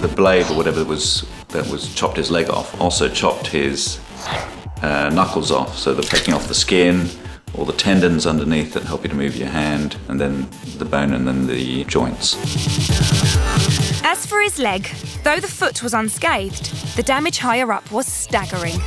The blade or whatever that was chopped his leg off also chopped his knuckles off, so they're taking off the skin, all the tendons underneath that help you to move your hand, and then the bone and then the joints. As for his leg, though the foot was unscathed, the damage higher up was staggering.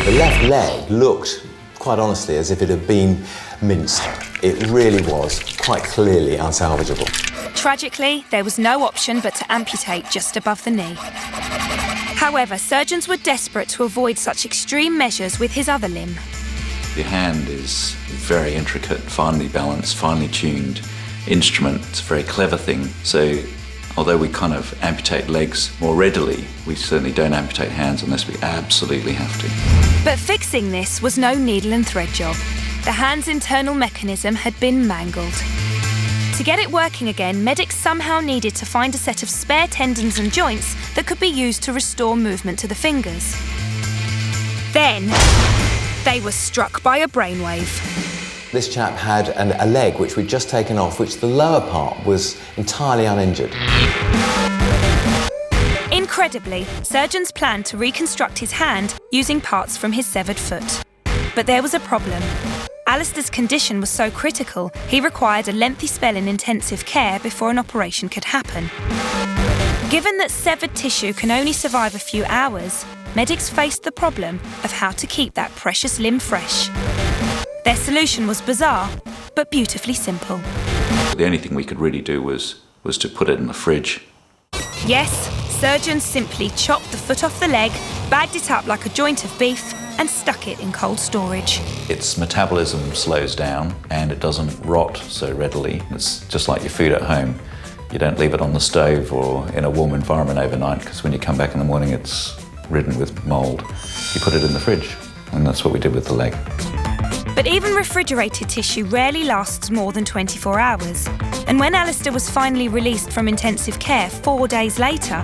The left leg looked, quite honestly, as if it had been minced. It really was quite clearly unsalvageable. Tragically, there was no option but to amputate just above the knee. However, surgeons were desperate to avoid such extreme measures with his other limb. Your hand is very intricate, finely balanced, finely tuned instrument. It's a very clever thing. So although we kind of amputate legs more readily, we certainly don't amputate hands unless we absolutely have to. But fixing this was no needle and thread job. The hand's internal mechanism had been mangled. To get it working again, medics somehow needed to find a set of spare tendons and joints that could be used to restore movement to the fingers. Then, they were struck by a brainwave. This chap had a leg which we'd just taken off, which the lower part was entirely uninjured. Incredibly, surgeons planned to reconstruct his hand using parts from his severed foot. But there was a problem. Alastair's condition was so critical, he required a lengthy spell in intensive care before an operation could happen. Given that severed tissue can only survive a few hours, medics faced the problem of how to keep that precious limb fresh. Their solution was bizarre, but beautifully simple. The only thing we could really do was to put it in the fridge. Yes, surgeons simply chopped the foot off the leg, bagged it up like a joint of beef, and stuck it in cold storage. Its metabolism slows down and it doesn't rot so readily. It's just like your food at home. You don't leave it on the stove or in a warm environment overnight, because when you come back in the morning it's ridden with mould. You put it in the fridge, and that's what we did with the leg. But even refrigerated tissue rarely lasts more than 24 hours. And when Alastair was finally released from intensive care 4 days later,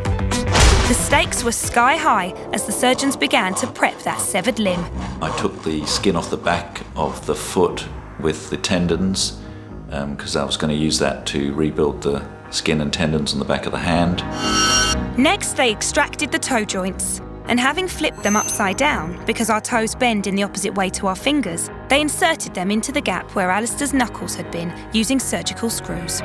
the stakes were sky high as the surgeons began to prep that severed limb. I took the skin off the back of the foot with the tendons, because I was going to use that to rebuild the skin and tendons on the back of the hand. Next, they extracted the toe joints. And having flipped them upside down, because our toes bend in the opposite way to our fingers, they inserted them into the gap where Alastair's knuckles had been, using surgical screws.